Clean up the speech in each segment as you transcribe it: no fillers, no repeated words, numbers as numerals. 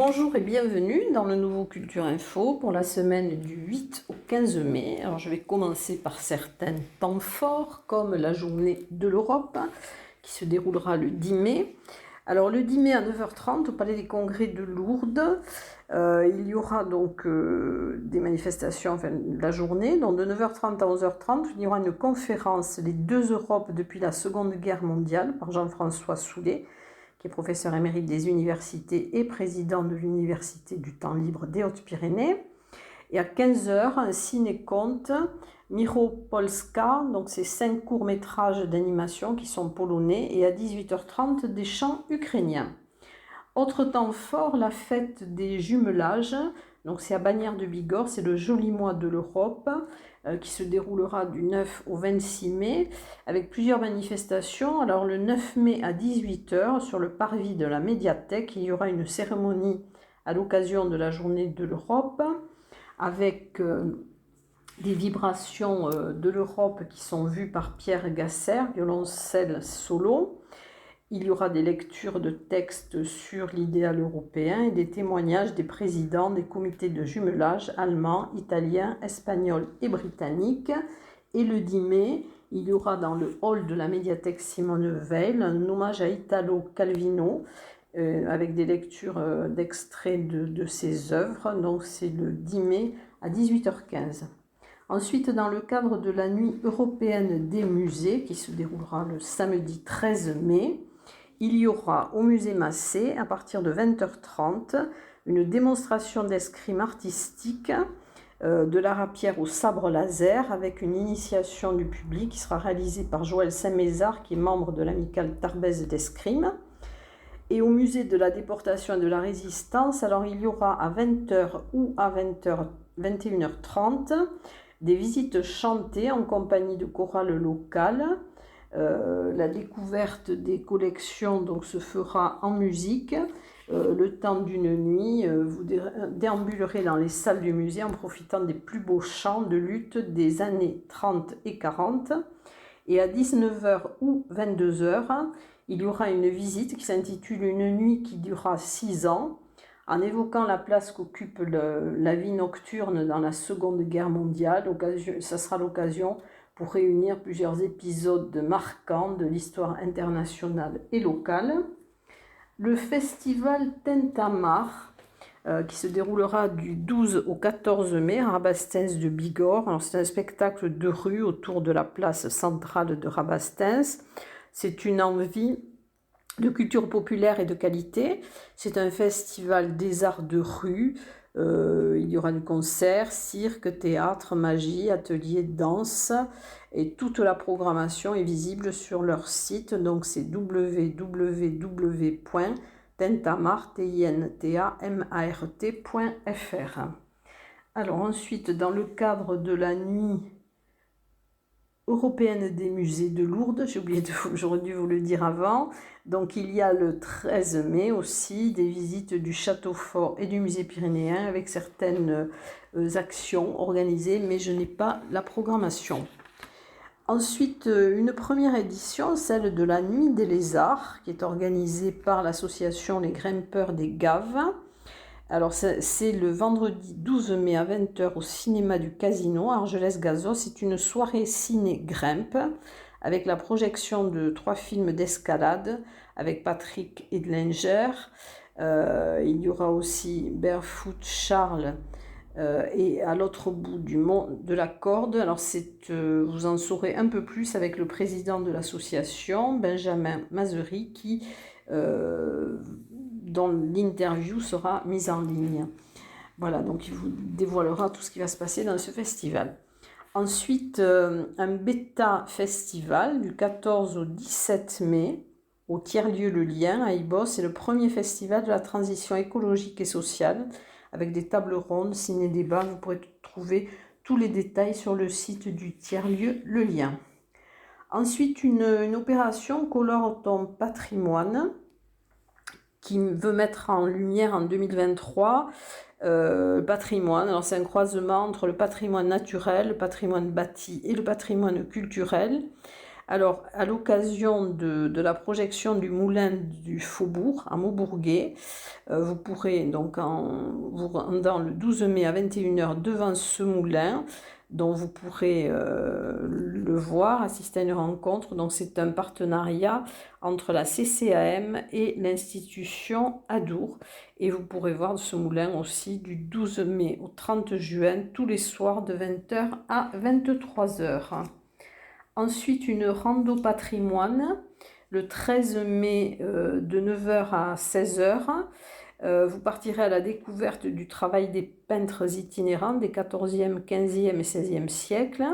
Bonjour et bienvenue dans le nouveau Culture Info pour la semaine du 8 au 15 mai. Alors je vais commencer par certains temps forts comme la journée de l'Europe qui se déroulera le 10 mai. Alors le 10 mai à 9h30 au Palais des Congrès de Lourdes, il y aura donc des manifestations la journée. Donc de 9h30 à 11h30, il y aura une conférence Les deux Europes depuis la Seconde Guerre mondiale par Jean-François Soulet, qui est professeur émérite des universités et président de l'Université du temps libre des Hautes-Pyrénées. Et à 15h, un ciné-conte, Miropolska, donc c'est 5 courts-métrages d'animation qui sont polonais, et à 18h30, des chants ukrainiens. Autre temps fort, la fête des jumelages, donc c'est à Bagnères de Bigorre, c'est le joli mois de l'Europe, qui se déroulera du 9 au 26 mai, avec plusieurs manifestations. Alors le 9 mai à 18h, sur le parvis de la médiathèque, il y aura une cérémonie à l'occasion de la journée de l'Europe, avec des vibrations de l'Europe qui sont vues par Pierre Gasser, violoncelle solo. Il y aura des lectures de textes sur l'idéal européen et des témoignages des présidents des comités de jumelage allemands, italiens, espagnols et britanniques. Et le 10 mai, il y aura dans le hall de la médiathèque Simone Veil un hommage à Italo Calvino avec des lectures d'extraits de ses œuvres. Donc c'est le 10 mai à 18h15. Ensuite, dans le cadre de la nuit européenne des musées qui se déroulera le samedi 13 mai, il y aura au musée Massé, à partir de 20h30, une démonstration d'escrime artistique de l'art à pierre au sabre laser avec une initiation du public qui sera réalisée par Joël Saint-Mézard, qui est membre de l'amicale Tarbèze d'escrime. Et au musée de la déportation et de la résistance, alors il y aura à 20h ou à 21h30 des visites chantées en compagnie de chorales locales. La découverte des collections donc, se fera en musique. Le temps d'une nuit, vous déambulerez dans les salles du musée en profitant des plus beaux chants de lutte des années 30 et 40. Et à 19h ou 22h, il y aura une visite qui s'intitule Une nuit qui durera 6 ans, en évoquant la place qu'occupe la vie nocturne dans la Seconde Guerre mondiale. Ça sera l'occasion pour réunir plusieurs épisodes marquants de l'histoire internationale et locale. Le festival Tintamarre, qui se déroulera du 12 au 14 mai à Rabastens de Bigorre. Alors, c'est un spectacle de rue autour de la place centrale de Rabastens. C'est une envie de culture populaire et de qualité. C'est un festival des arts de rue. Il y aura du concert, cirque, théâtre, magie, ateliers, danse, et toute la programmation est visible sur leur site. Donc c'est www.tintamart.fr. Alors ensuite, dans le cadre de la nuit européenne des musées de Lourdes, j'aurais dû vous le dire avant. Donc il y a le 13 mai aussi des visites du Château Fort et du musée pyrénéen avec certaines actions organisées, mais je n'ai pas la programmation. Ensuite, une première édition, celle de la Nuit des Lézards, qui est organisée par l'association Les Grimpeurs des Gaves. Alors c'est le vendredi 12 mai à 20h au cinéma du Casino à Argelès-Gazost. C'est une soirée ciné-grimpe avec la projection de 3 films d'escalade avec Patrick Edlinger. Il y aura aussi Barefoot Charles et à l'autre bout du monde de la corde. Alors vous en saurez un peu plus avec le président de l'association, Benjamin Mazery, dont l'interview sera mise en ligne. Voilà, donc il vous dévoilera tout ce qui va se passer dans ce festival. Ensuite, un bêta festival du 14 au 17 mai au Tiers-Lieu Le Lien à Ibos. C'est le premier festival de la transition écologique et sociale avec des tables rondes, ciné-débats. Vous pourrez trouver tous les détails sur le site du Tiers-Lieu Le Lien. Ensuite, une opération Colore ton patrimoine qui veut mettre en lumière en 2023 le patrimoine. Alors c'est un croisement entre le patrimoine naturel, le patrimoine bâti et le patrimoine culturel, Alors, à l'occasion de la projection du moulin du Faubourg à Maubourguet, vous pourrez donc vous rendant le 12 mai à 21h devant ce moulin, dont vous pourrez le voir, assister à une rencontre. Donc c'est un partenariat entre la CCAM et l'institution Adour. Et vous pourrez voir ce moulin aussi du 12 mai au 30 juin, tous les soirs de 20h à 23h. Ensuite, une rando patrimoine, le 13 mai de 9h à 16h. Vous partirez à la découverte du travail des peintres itinérants des 14e, 15e et 16e siècles.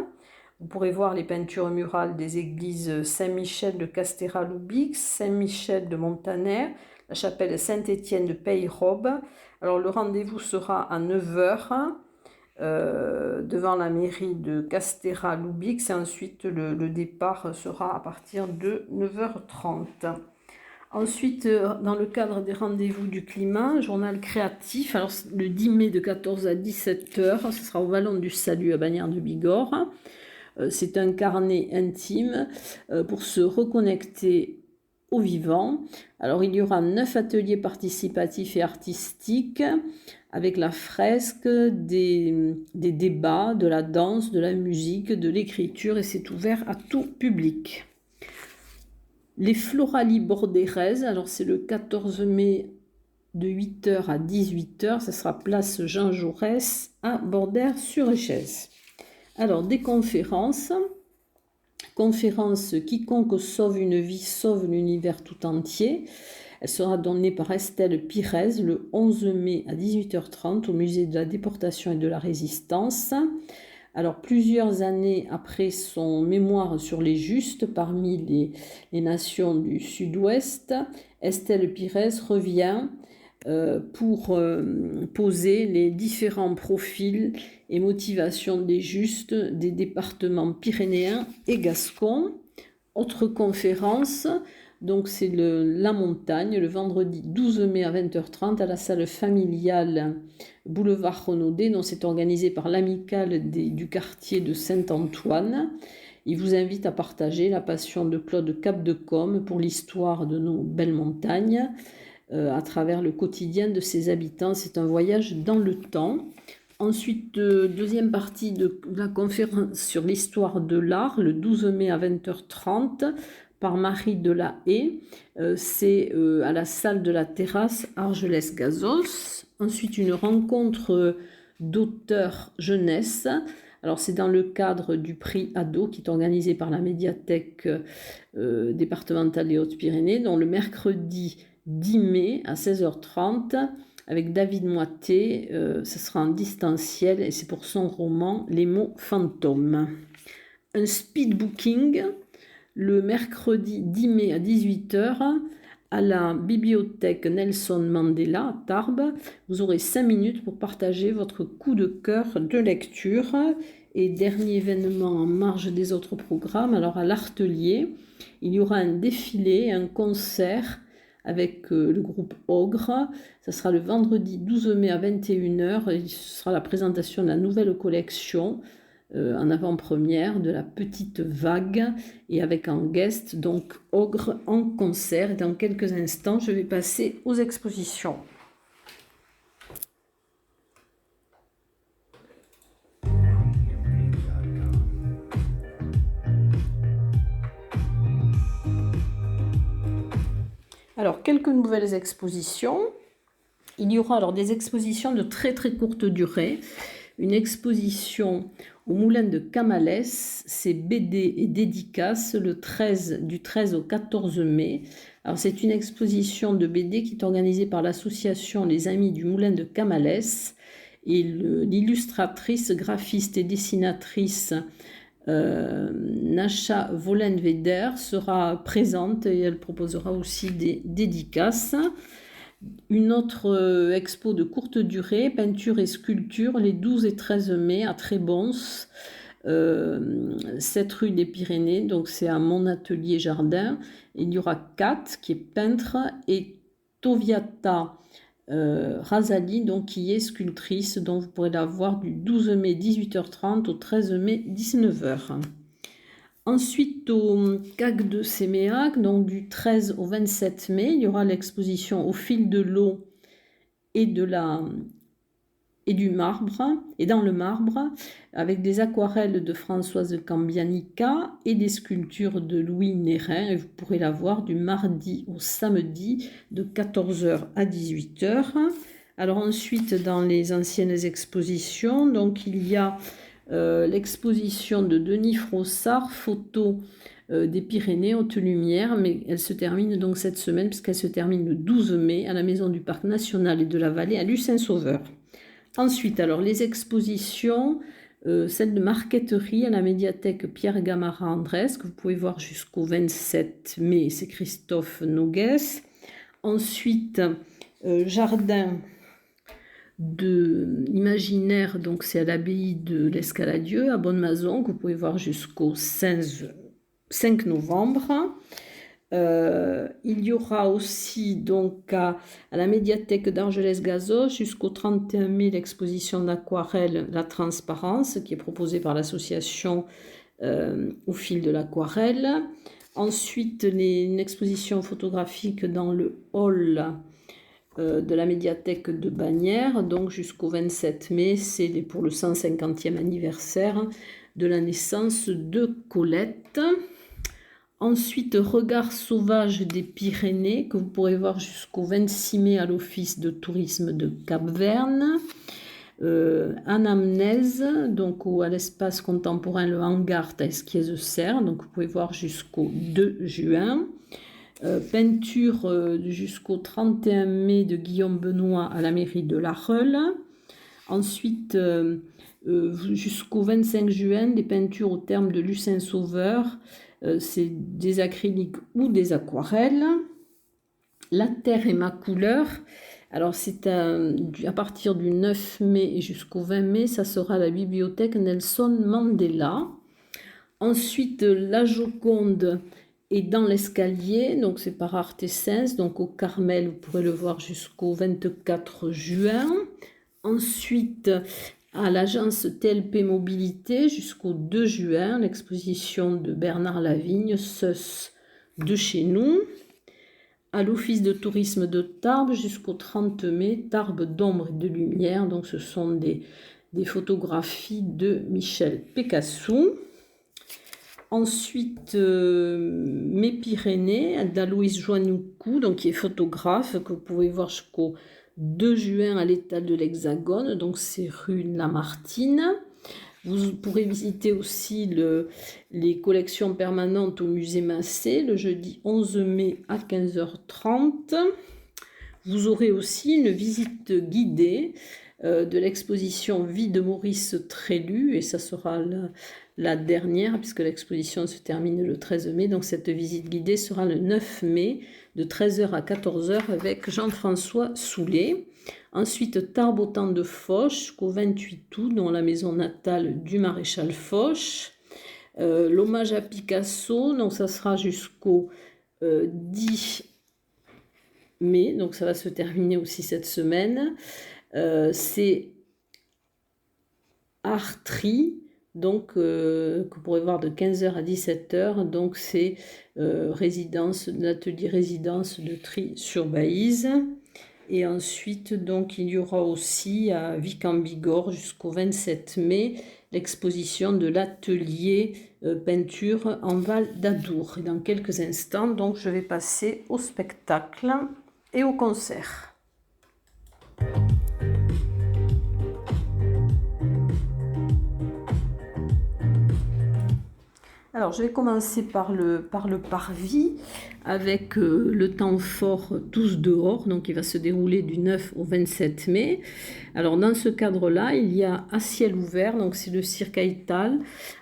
Vous pourrez voir les peintures murales des églises Saint-Michel de Castéra-Loubix, Saint-Michel de Montaner, la chapelle Saint-Étienne de Peyrobes. Alors le rendez-vous sera à 9h devant la mairie de Castéra-Loubix et ensuite le départ sera à partir de 9h30. Ensuite, dans le cadre des rendez-vous du climat, journal créatif, alors le 10 mai de 14 à 17h, ce sera au Vallon du Salut à Bagnères de Bigorre. C'est un carnet intime pour se reconnecter au vivant. Alors il y aura 9 ateliers participatifs et artistiques avec la fresque, des débats, de la danse, de la musique, de l'écriture, et c'est ouvert à tout public. Les Floralies Bordéraises, alors c'est le 14 mai de 8h à 18h, ça sera place Jean Jaurès à Bordères-sur-Échez. Alors des conférences. Conférence Quiconque sauve une vie sauve l'univers tout entier. Elle sera donnée par Estelle Pires le 11 mai à 18h30 au musée de la déportation et de la résistance. Alors, plusieurs années après son mémoire sur les justes parmi les nations du Sud-Ouest, Estelle Pires revient pour poser les différents profils et motivations des justes des départements pyrénéens et gascons. Autre conférence, donc c'est la montagne, le vendredi 12 mai à 20h30 à la salle familiale boulevard Renaudet, dont c'est organisé par l'amicale du quartier de Saint-Antoine. Il vous invite à partager la passion de Claude Capdecôme pour l'histoire de nos belles montagnes à travers le quotidien de ses habitants. C'est un voyage dans le temps. Ensuite, deuxième partie de la conférence sur l'histoire de l'art, le 12 mai à 20h30, par Marie Delahaye. C'est à la salle de la terrasse Argelès-Gazols. Ensuite, une rencontre d'auteurs jeunesse. Alors, c'est dans le cadre du prix Ado qui est organisé par la médiathèque départementale des Hautes-Pyrénées, dont le mercredi 10 mai à 16h30 avec David Moité. Ce sera en distanciel et c'est pour son roman Les mots fantômes. Un speed booking le mercredi 10 mai à 18h à la bibliothèque Nelson Mandela à Tarbes. Vous aurez 5 minutes pour partager votre coup de cœur de lecture. Et dernier événement en marge des autres programmes, alors à l'Artelier, il y aura un défilé, un concert avec le groupe Ogre. Ça sera le vendredi 12 mai à 21h. Et ce sera la présentation de la nouvelle collection en avant-première de la Petite Vague et avec en guest donc Ogre en concert. Et dans quelques instants, je vais passer aux expositions. Alors, quelques nouvelles expositions. Il y aura alors des expositions de très très courte durée. Une exposition au Moulin de Camalès, c'est BD et dédicaces du 13 au 14 mai. Alors, c'est une exposition de BD qui est organisée par l'association Les Amis du Moulin de Camalès. Et l'illustratrice, graphiste et dessinatrice Nasha Vollenweider sera présente et elle proposera aussi des dédicaces. Une autre expo de courte durée, peinture et sculpture, les 12 et 13 mai à Trébons, 7 rue des Pyrénées, donc c'est à mon atelier jardin. Il y aura Kat qui est peintre et Toviata Razali, donc qui est sculptrice, dont vous pourrez la voir du 12 mai 18h30 au 13 mai 19h. Ensuite, au CAC de Séméac, donc du 13 au 27 mai, il y aura l'exposition Au fil de l'eau et du marbre, et dans le marbre, avec des aquarelles de Françoise Cambianica et des sculptures de Louis Nérin. Et vous pourrez la voir du mardi au samedi de 14h à 18h. Alors ensuite, dans les anciennes expositions, donc il y a l'exposition de Denis Frossard, photos des Pyrénées, haute lumière, mais elle se termine donc cette semaine, puisqu'elle se termine le 12 mai à la Maison du Parc National et de la Vallée à Lucin-Sauveur. Ensuite, alors les expositions, celle de marqueterie à la médiathèque Pierre Gamarra Andrès, que vous pouvez voir jusqu'au 27 mai, c'est Christophe Noguès. Ensuite, jardin de imaginaire, donc c'est à l'abbaye de l'Escaladieu à Bonne-Maison, que vous pouvez voir jusqu'au 5 novembre. Il y aura aussi donc à la médiathèque d'Argelès-Gazost jusqu'au 31 mai l'exposition d'aquarelle La Transparence qui est proposée par l'association Au fil de l'aquarelle. Ensuite, une exposition photographique dans le hall de la médiathèque de Bagnères, donc jusqu'au 27 mai, c'est pour le 150e anniversaire de la naissance de Colette. Ensuite, Regard sauvage des Pyrénées, que vous pourrez voir jusqu'au 26 mai à l'Office de tourisme de Cap-Verne. Anamnèse, donc à l'espace contemporain Le Hangar à Esquies-Serres, donc vous pouvez voir jusqu'au 2 juin. Peinture jusqu'au 31 mai de Guillaume Benoît à la mairie de La Reule. Ensuite, jusqu'au 25 juin, des peintures au terme de Lucin Sauveur. C'est des acryliques ou des aquarelles. La terre est ma couleur. Alors c'est à partir du 9 mai jusqu'au 20 mai, ça sera à la bibliothèque Nelson Mandela. Ensuite, la Joconde est dans l'escalier, donc c'est par Artesens, donc au Carmel, vous pourrez le voir jusqu'au 24 juin. Ensuite, à l'agence TLP Mobilité jusqu'au 2 juin, l'exposition de Bernard Lavigne, Seuss de chez nous. À l'Office de tourisme de Tarbes jusqu'au 30 mai, Tarbes d'ombre et de lumière, donc ce sont des photographies de Michel Pécassou. Ensuite, Mes Pyrénées, d'Aloïse Joannoucou, donc qui est photographe, que vous pouvez voir jusqu'au 2 juin à l'étal de l'Hexagone, donc c'est rue Lamartine. Vous pourrez visiter aussi les collections permanentes au musée Massé le jeudi 11 mai à 15h30. Vous aurez aussi une visite guidée de l'exposition Vie de Maurice Trélu, et ça sera la dernière puisque l'exposition se termine le 13 mai. Donc cette visite guidée sera le 9 mai de 13h à 14h avec Jean-François Soulet. Ensuite, Tarbes au temps de Foch jusqu'au 28 août, dans la maison natale du maréchal Foch. L'hommage à Picasso, donc ça sera jusqu'au 10 mai, donc ça va se terminer aussi cette semaine. C'est Artri, donc que vous pourrez voir de 15h à 17h, donc c'est l'atelier résidence de Try-sur-Baïse. Et ensuite, donc, il y aura aussi à Vic-en-Bigorre jusqu'au 27 mai l'exposition de l'atelier peinture en Val d'Adour. Et dans quelques instants, donc, je vais passer au spectacle et au concert. Alors, je vais commencer par le parvis avec le temps fort Tous dehors, donc il va se dérouler du 9 au 27 mai. Alors, dans ce cadre-là, il y a À ciel ouvert, donc c'est le cirque Haïtal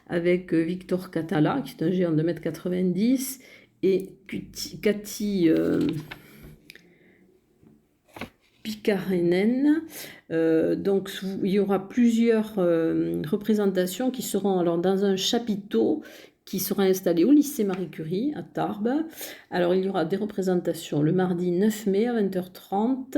avec Victor Catala, qui est un géant de 1,90 m, et Cathy Pikarenen. Donc, il y aura plusieurs représentations qui seront alors dans un chapiteau qui sera installé au lycée Marie Curie à Tarbes. Alors, il y aura des représentations le mardi 9 mai à 20h30,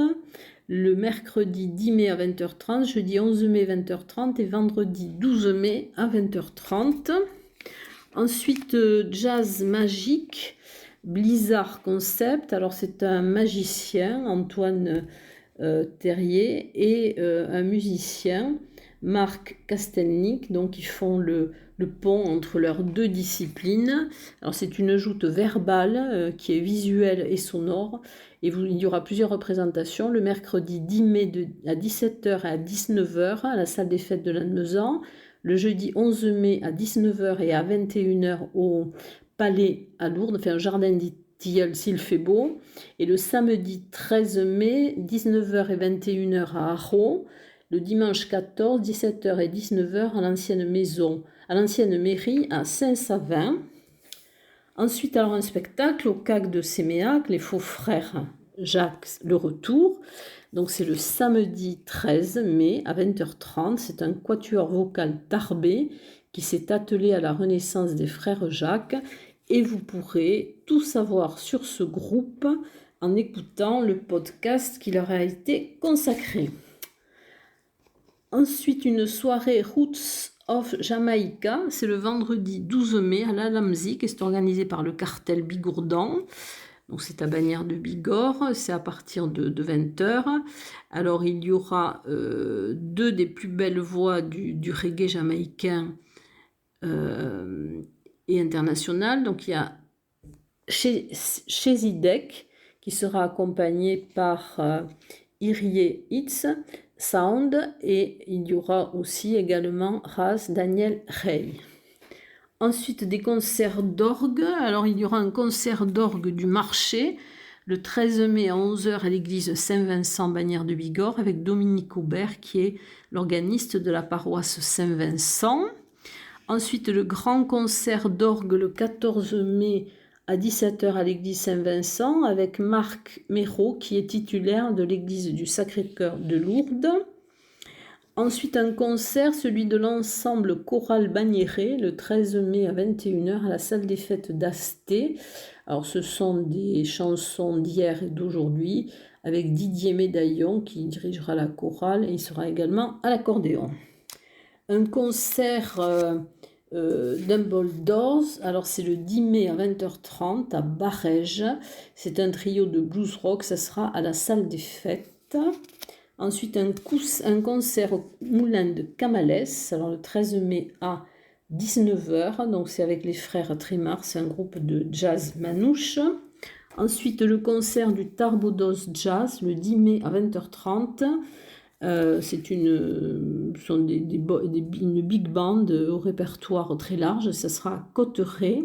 le mercredi 10 mai à 20h30, jeudi 11 mai à 20h30 et vendredi 12 mai à 20h30. Ensuite, Jazz Magique, Blizzard Concept. Alors, c'est un magicien, Antoine Terrier, et un musicien, Marc Castelnic. Donc, ils font le pont entre leurs deux disciplines. Alors, c'est une joute verbale qui est visuelle et sonore. Et il y aura plusieurs représentations. Le mercredi 10 mai à 17h et à 19h à la salle des fêtes de Lannemezan. Le jeudi 11 mai à 19h et à 21h au Palais à Lourdes, enfin au jardin d'Itilleul s'il fait beau. Et le samedi 13 mai, 19h et 21h à Arros. Le dimanche 14, 17h et 19h à l'ancienne maison, à l'ancienne mairie à Saint-Savin. Ensuite, alors un spectacle au CAC de Séméac, les faux frères Jacques, le retour. Donc c'est le samedi 13 mai à 20h30. C'est un quatuor vocal tarbé qui s'est attelé à la renaissance des frères Jacques. Et vous pourrez tout savoir sur ce groupe en écoutant le podcast qui leur a été consacré. Ensuite, une soirée Roots of Jamaica, c'est le vendredi 12 mai à l'Alamzik et c'est organisé par le cartel Bigourdan. Donc c'est à Bagnères de Bigorre, c'est à partir de 20h. Alors il y aura deux des plus belles voix du reggae jamaïcain et international. Donc il y a Chezidek qui sera accompagné par Irie Hitz Sound et il y aura aussi également Raz Daniel Rey. Ensuite, des concerts d'orgue. Alors, il y aura un concert d'orgue du marché le 13 mai à 11h à l'église Saint-Vincent, Bagnères de Bigorre, avec Dominique Aubert, qui est l'organiste de la paroisse Saint-Vincent. Ensuite, le grand concert d'orgue le 14 mai à 17h à l'église Saint-Vincent, avec Marc Méraud, qui est titulaire de l'église du Sacré-Cœur de Lourdes. Ensuite, un concert, celui de l'ensemble choral Bagnéré, le 13 mai à 21h à la salle des fêtes d'Asté. Alors, ce sont des chansons d'hier et d'aujourd'hui, avec Didier Médaillon qui dirigera la chorale et il sera également à l'accordéon. Un concert Dumbledores, alors c'est le 10 mai à 20h30 à Barège. C'est un trio de blues rock, ça sera à la salle des fêtes. Ensuite, un concert au Moulin de Camales, alors le 13 mai à 19h, donc c'est avec les frères Trémar, c'est un groupe de jazz manouche. Ensuite, le concert du Tarbodos Jazz, le 10 mai à 20h30. C'est une big band au répertoire très large, ça sera à Cotteret.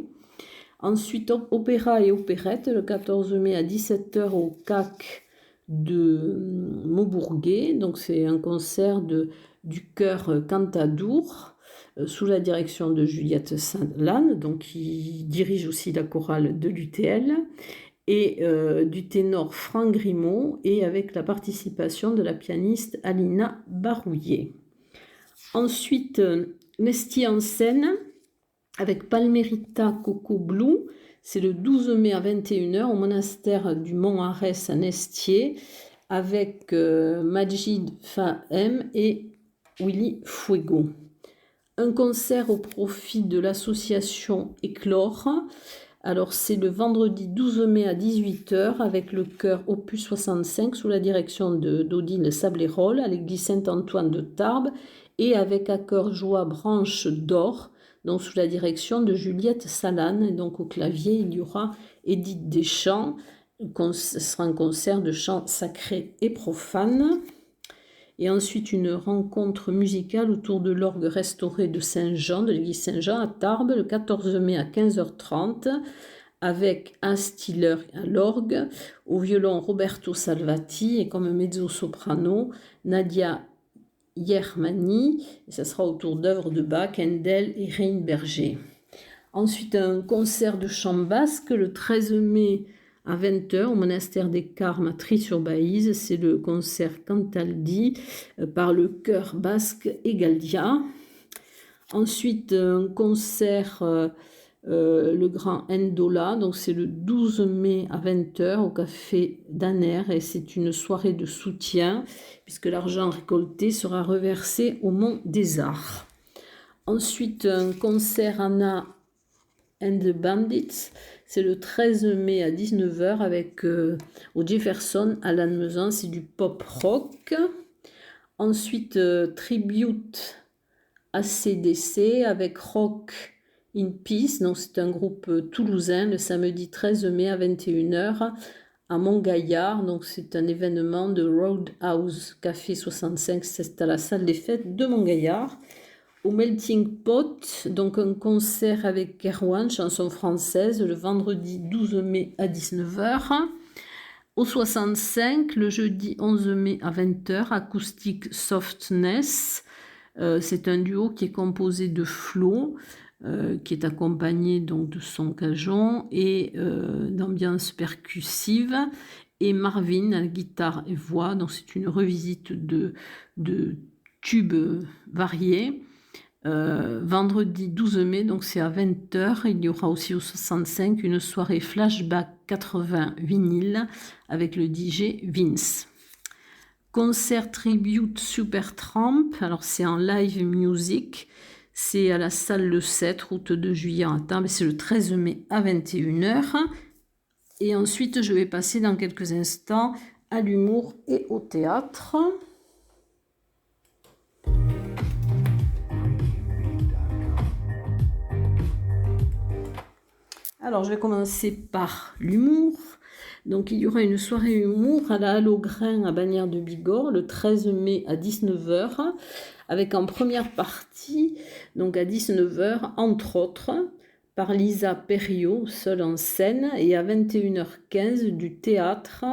Ensuite, opéra et opérette, le 14 mai à 17h au CAC de Maubourguet. Donc c'est un concert du chœur Cantadour sous la direction de Juliette Saint-Lanne, donc qui dirige aussi la chorale de l'UTL, et du ténor Franck Grimaud, et avec la participation de la pianiste Alina Barouillet. Ensuite, Nesti en scène avec Palmerita Coco Blue. C'est le 12 mai à 21h au monastère du Mont-Arès à Nestier avec Majid Fahem et Willy Fuego. Un concert au profit de l'association Éclore. Alors c'est le vendredi 12 mai à 18h avec le chœur Opus 65 sous la direction d'Odile Sablérol à l'église Saint-Antoine de Tarbes et avec à cœur joie Branche d'Or, donc sous la direction de Juliette Salane. Et donc au clavier, il y aura Édith Deschamps. Ce sera un concert de chants sacrés et profanes. Et ensuite, une rencontre musicale autour de l'orgue restauré de Saint-Jean, de l'église Saint-Jean à Tarbes, le 14 mai à 15h30, avec un Stiller à l'orgue, au violon Roberto Salvati et comme mezzo-soprano Nadia Yermani, et ça sera autour d'œuvres de Bach, Handel et Reinberger. Ensuite, un concert de chant basque le 13 mai à 20h au monastère des Carmes à Trie-sur-Baïse. C'est le concert Cantaldi par le chœur basque Egaldia. Ensuite, un concert le grand Endola, donc c'est le 12 mai à 20h au café d'Aner et c'est une soirée de soutien puisque l'argent récolté sera reversé au Mont des Arts. Ensuite, un concert Anna and the Bandits. C'est le 13 mai à 19h avec au Jefferson à Lannemezan, c'est du pop rock. Ensuite, Tribute AC/DC avec Rock in Peace, donc c'est un groupe toulousain, le samedi 13 mai à 21h à Montgaillard, donc c'est un événement de Roadhouse Café 65, c'est à la salle des fêtes de Montgaillard. Au Melting Pot, donc un concert avec Kerwan, chanson française, le vendredi 12 mai à 19h. Au 65, le jeudi 11 mai à 20h, Acoustic Softness. C'est un duo qui est composé de Flo, qui est accompagné donc de son cajon et d'ambiance percussive, et Marvin à la guitare et voix. Donc c'est une revisite de tubes variés. Vendredi 12 mai, donc c'est à 20h. Il y aura aussi au 65 une soirée flashback 80 vinyle avec le DJ Vince. Concert tribute Supertramp, alors c'est en live music, c'est à la salle Le 7, route de Juillet à Tarbes, c'est le 13 mai à 21h. Et ensuite je vais passer dans quelques instants à l'humour et au théâtre. Alors, je vais commencer par l'humour. Donc, il y aura une soirée humour à la Halle aux Grains à Bagnères de Bigorre le 13 mai à 19h, avec en première partie, donc à 19h, entre autres, par Lisa Perriot, seule en scène, et à 21h15 du théâtre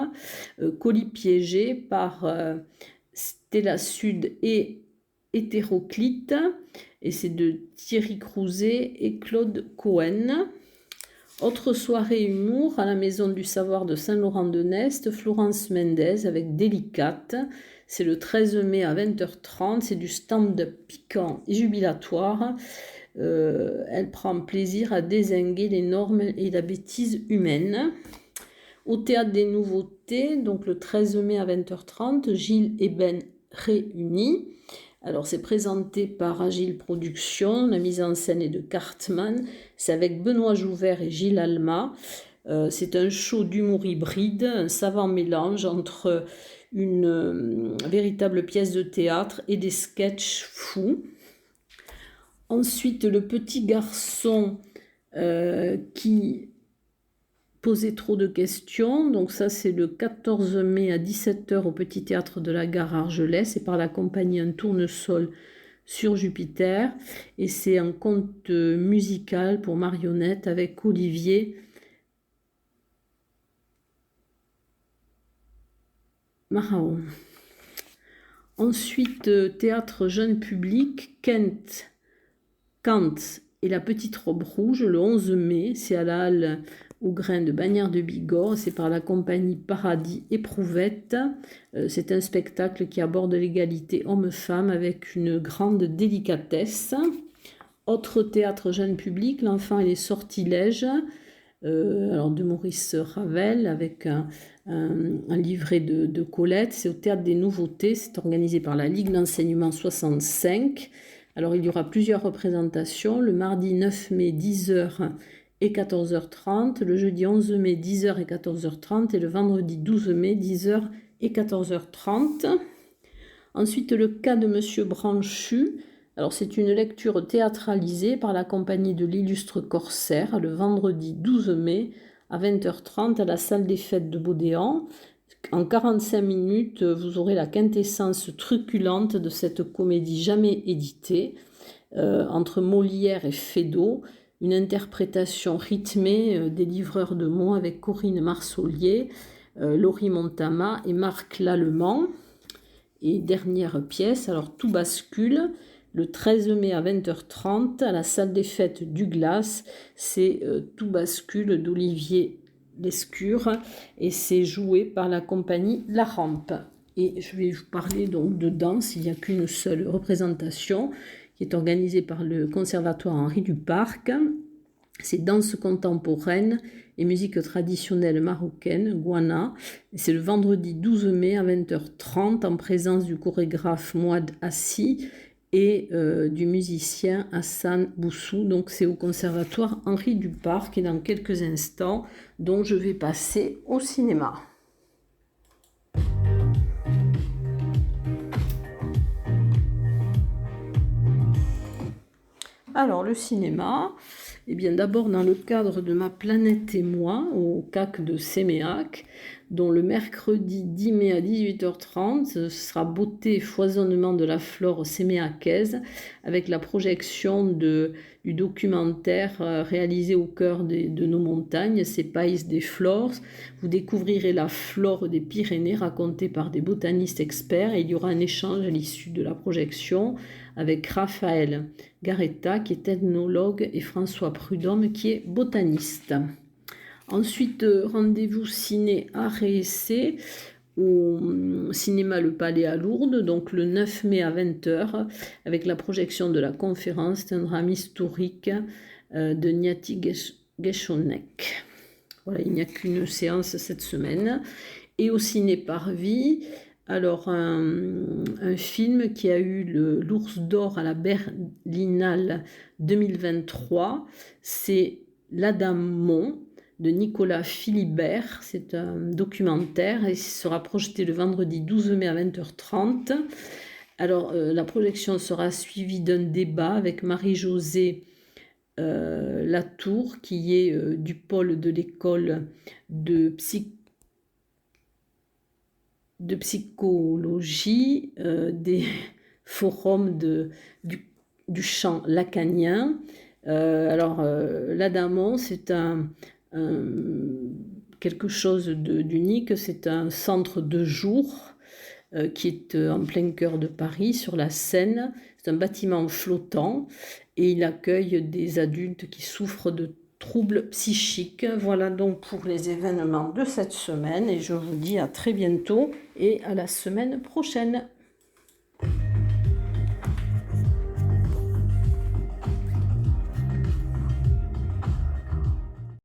Colis piégé par Stella Sud et Hétéroclite, et c'est de Thierry Crouzet et Claude Cohen. Autre soirée humour à la Maison du Savoir de Saint-Laurent-de-Nest, Florence Mendez avec Délicate. C'est le 13 mai à 20h30. C'est du stand-up piquant et jubilatoire. Elle prend plaisir à dézinguer les normes et la bêtise humaine. Au Théâtre des Nouveautés, donc le 13 mai à 20h30, Gilles et Ben réunis. Alors, c'est présenté par Agile Productions, la mise en scène est de Cartman, c'est avec Benoît Jouvert et Gilles Alma. C'est un show d'humour hybride, un savant mélange entre une véritable pièce de théâtre et des sketchs fous. Ensuite, le petit garçon qui posait trop de questions. Donc ça, c'est le 14 mai à 17h au Petit Théâtre de la Gare Argelès. C'est par la compagnie Un Tournesol sur Jupiter. Et c'est un conte musical pour marionnettes avec Olivier Mahao. Ensuite, théâtre jeune public, Kant et la Petite Robe Rouge, le 11 mai. C'est à la Halle aux Grains de Bagnères de Bigorre, c'est par la compagnie Paradis Éprouvette. C'est un spectacle qui aborde l'égalité homme-femme avec une grande délicatesse. Autre théâtre jeune public, L'Enfant et les Sortilèges, alors de Maurice Ravel avec un livret de Colette. C'est au Théâtre des Nouveautés, c'est organisé par la Ligue d'enseignement 65. Alors il y aura plusieurs représentations, le mardi 9 mai 10h et 14h30, le jeudi 11 mai 10h et 14h30 et le vendredi 12 mai 10h et 14h30. Ensuite, le cas de Monsieur Branchu. Alors, c'est une lecture théâtralisée par la compagnie de l'Illustre Corsaire le vendredi 12 mai à 20h30 à la salle des fêtes de Baudéan. En 45 minutes, vous aurez la quintessence truculente de cette comédie jamais éditée entre Molière et Feydeau. Une interprétation rythmée des livreurs de mots avec Corinne Marsolier, Laurie Montama et Marc Lallemand. Et dernière pièce, alors Tout bascule, le 13 mai à 20h30 à la salle des fêtes du Glace. C'est Tout bascule d'Olivier Lescure et c'est joué par la compagnie La Rampe. Et je vais vous parler donc de danse, il n'y a qu'une seule représentation qui est organisée par le Conservatoire Henri Duparc. C'est danse contemporaine et musique traditionnelle marocaine, Gouana. C'est le vendredi 12 mai à 20h30 en présence du chorégraphe Mouad Assi et du musicien Hassan Boussou. Donc c'est au Conservatoire Henri Duparc et dans quelques instants, dont je vais passer au cinéma. Alors le cinéma, eh bien d'abord dans le cadre de Ma planète et moi au CAC de Séméac, dont le mercredi 10 mai à 18h30, ce sera beauté et foisonnement de la flore séméacaise avec la projection du documentaire réalisé au cœur de nos montagnes, c'est Pays des Flores. Vous découvrirez la flore des Pyrénées racontée par des botanistes experts et il y aura un échange à l'issue de la projection avec Raphaël Garetta qui est ethnologue et François Prudhomme qui est botaniste. Ensuite, rendez-vous ciné art et essai au cinéma Le Palais à Lourdes, donc le 9 mai à 20h, avec la projection de la conférence C'est un drame historique de Niati Geshonek. Voilà, il n'y a qu'une séance cette semaine. Et au ciné Parvis, alors un film qui a eu l'Ours d'Or à la Berlinale 2023, c'est La Dame Mon de Nicolas Philibert. C'est un documentaire et il sera projeté le vendredi 12 mai à 20h30. Alors la projection sera suivie d'un débat avec Marie-Josée Latour qui est du pôle de l'école de psychologie des forums du champ lacanien. L'Adamon, c'est quelque chose d'unique. C'est un centre de jour qui est en plein cœur de Paris, sur la Seine. C'est un bâtiment flottant et il accueille des adultes qui souffrent de troubles psychiques. Voilà donc pour les événements de cette semaine et je vous dis à très bientôt et à la semaine prochaine.